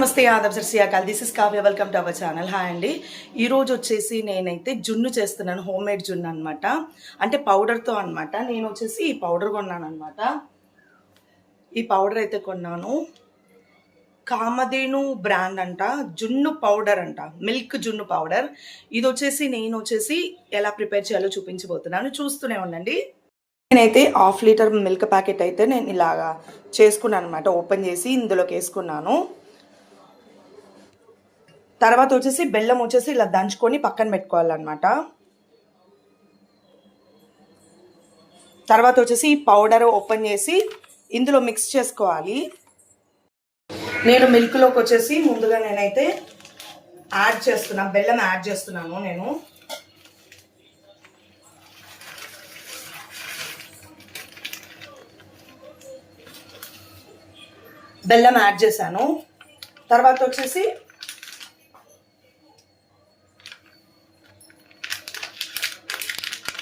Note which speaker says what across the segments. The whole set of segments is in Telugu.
Speaker 1: నమస్తే ఆదాబ్ సర్ శ్రీయాకాల్. This is Kavya. Welcome to our channel. Hi అండి. ఈరోజు వచ్చేసి నేనైతే జున్ను చేస్తున్నాను. హోమ్ మేడ్ జున్ను అనమాట. అంటే పౌడర్తో అనమాట. నేను వచ్చేసి ఈ పౌడర్ కొన్నాను అనమాట. ఈ పౌడర్ అయితే కొన్నాను. కామధేను బ్రాండ్ అంట. జున్ను పౌడర్ అంట. మిల్క్ జున్ను పౌడర్. ఇది వచ్చేసి నేను ఎలా ప్రిపేర్ చేయాలో చూపించబోతున్నాను. చూస్తూనే ఉండండి. నేనైతే హాఫ్ లీటర్ మిల్క్ ప్యాకెట్ అయితే నేను ఇలాగా చేసుకున్నాను అనమాట. ఓపెన్ చేసి ఇందులోకి వేసుకున్నాను. తర్వాత వచ్చేసి బెల్లం వచ్చేసి ఇలా దంచుకొని పక్కన పెట్టుకోవాలన్నమాట. తర్వాత వచ్చేసి ఈ పౌడర్ ఓపెన్ చేసి ఇందులో మిక్స్ చేసుకోవాలి. నేను మిల్క్లోకి వచ్చేసి ముందుగా నేనైతే యాడ్ చేస్తున్నాను, బెల్లం యాడ్ చేస్తున్నాను. నేను బెల్లం యాడ్ చేశాను. తర్వాత వచ్చేసి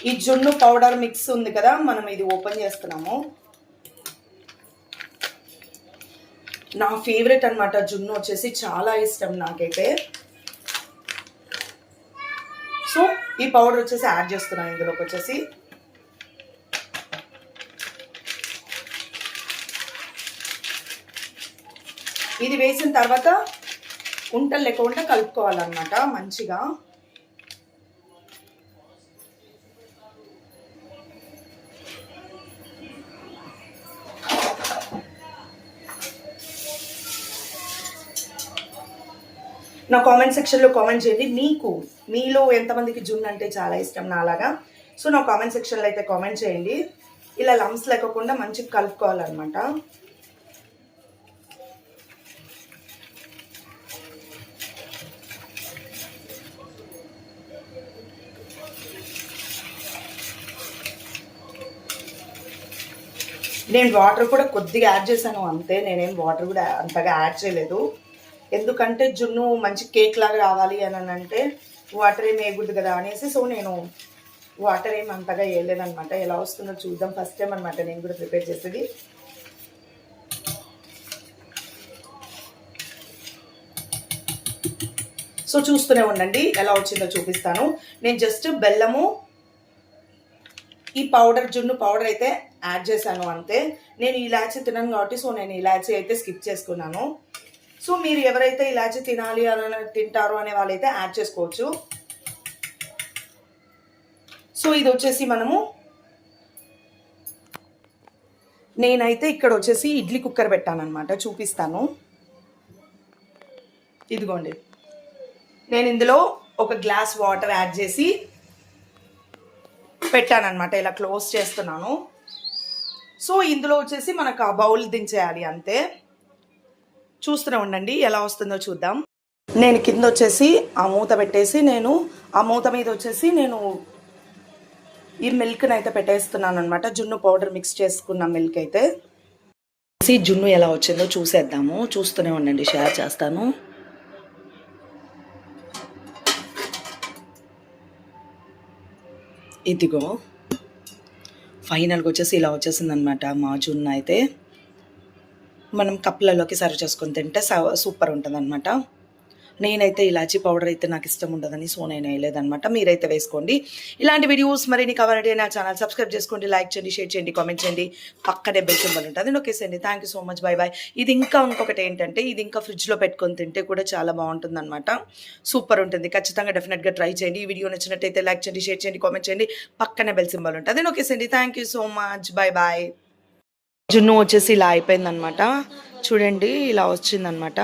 Speaker 1: ఈ జున్ను పౌడర్ మిక్స్ ఉంది కదా, మనం ఇది ఓపెన్ చేస్తున్నాము. నా ఫేవరెట్ అనమాట జున్ను వచ్చేసి, చాలా ఇష్టం నాకైతే. సో ఈ పౌడర్ వచ్చేసి యాడ్ చేస్తున్నాను ఇందులోకి వచ్చేసి. ఇది వేసిన తర్వాత ఉంటలు లేకుండా కలుపుకోవాలన్నమాట మంచిగా. నా కామెంట్ సెక్షన్లో కామెంట్ చేయండి, మీలో ఎంతమందికి జున్ను అంటే చాలా ఇష్టం నాలాగా. సో నా కామెంట్ సెక్షన్లో అయితే కామెంట్ చేయండి. ఇలా లంప్స్ లేకుండా మంచిగా కలుపుకోవాలన్నమాట. నేను వాటర్ కూడా కొద్దిగా యాడ్ చేశాను అంతే. నేనేం వాటర్ కూడా అంతగా యాడ్ చేయలేదు. ఎందుకంటే జున్ను మంచి కేక్ లాగా రావాలి అని అంటే వాటర్ ఏమి వేయకూడదు కదా అనేసి. సో నేను వాటర్ ఏమి అంతగా వేయలేదనమాట. ఎలా వస్తుందో చూద్దాం. ఫస్ట్ టైం అనమాట నేను కూడా ప్రిపేర్ చేసేది. సో చూస్తూనే ఉండండి, ఎలా వచ్చిందో చూపిస్తాను. నేను జస్ట్ బెల్లము, ఈ పౌడర్ జున్ను పౌడర్ అయితే యాడ్ చేశాను అంతే. నేను ఇలాచీ తినను కాబట్టి సో నేను ఇలాచీ అయితే స్కిప్ చేసుకున్నాను. సో మీరు ఎవరైతే ఇలాచీ తినాలి అని తింటారో అనే వాళ్ళైతే యాడ్ చేసుకోవచ్చు. సో ఇది వచ్చేసి నేనైతే ఇక్కడ వచ్చేసి ఇడ్లీ కుక్కర్ పెట్టాను అనమాట. చూపిస్తాను. ఇదిగోండి, నేను ఇందులో ఒక గ్లాస్ వాటర్ యాడ్ చేసి పెట్టానమాట. ఇలా క్లోజ్ చేస్తున్నాను. సో ఇందులో వచ్చేసి మనకు ఆ బౌల్ దించేయాలి అంతే. చూస్తూనే ఉండండి, ఎలా వస్తుందో చూద్దాం. నేను కింద వచ్చేసి ఆ మూత పెట్టేసి ఆ మూత మీద వచ్చేసి నేను ఈ మిల్క్ని అయితే పెట్టేస్తున్నాను అనమాట. జున్ను పౌడర్ మిక్స్ చేసుకున్న మిల్క్ అయితే. జున్ను ఎలా వచ్చిందో చూసేద్దాము. చూస్తూనే ఉండండి, షేర్ చేస్తాను. ఇదిగో ఫైనల్గా వచ్చేసి ఇలా వచ్చేసింది అనమాట మా జున్ను అయితే. మనం కప్పులలోకి సర్వ్ చేసుకొని తింటే సూపర్ ఉంటుంది అనమాట. నేనైతే ఇలాచీ పౌడర్ అయితే నాకు ఇష్టం ఉండదని సో నేను వేయలేదనమాట. మీరైతే వేసుకోండి. ఇలాంటి వీడియోస్ మరిన్ని కావాలంటే నా ఛానల్ సబ్స్క్రైబ్ చేసుకోండి, లైక్ చేయండి, షేర్ చేయండి, కామెంట్ చేయండి. పక్కనే బెల్ సింబల్ ఉంటుంది, నొక్కేసేయండి. Thank you so much. Bye bye. ఇది ఇంకొకటి ఏంటంటే ఇది ఇంకా ఫ్రిడ్జ్లో పెట్టుకొని తింటే కూడా చాలా బాగుంటుంది అనమాట. సూపర్ ఉంటుంది. ఖచ్చితంగా డెఫినెట్గా ట్రై చేయండి. ఈ వీడియో నచ్చినట్టయితే లైక్ చేయండి, షేర్ చేయండి, కామెంట్ చేయండి. పక్కనే బెల్ సింబల్ ఉంటుంది, నొక్కేసేయండి. Thank you so much. Bye bye. జున్ను వచ్చేసి ఇలా అయిపోయిందనమాట. చూడండి, ఇలా వచ్చిందనమాట.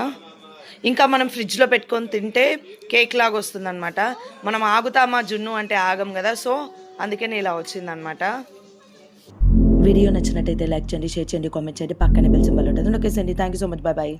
Speaker 1: ఇంకా మనం ఫ్రిడ్జ్లో పెట్టుకొని తింటే కేక్ లాగా వస్తుందన్నమాట. మనం ఆగుతామా జున్ను అంటే ఆగం కదా. సో అందుకని ఇలా వచ్చిందనమాట. వీడియో నచ్చినట్టయితే లైక్ చేయండి, షేర్ చేయండి, కామెంట్ చేయండి. పక్కనే బెల్ సింబల్ ఉంటుంది, నొక్కేసేయండి. Thank you so much. Bye bye.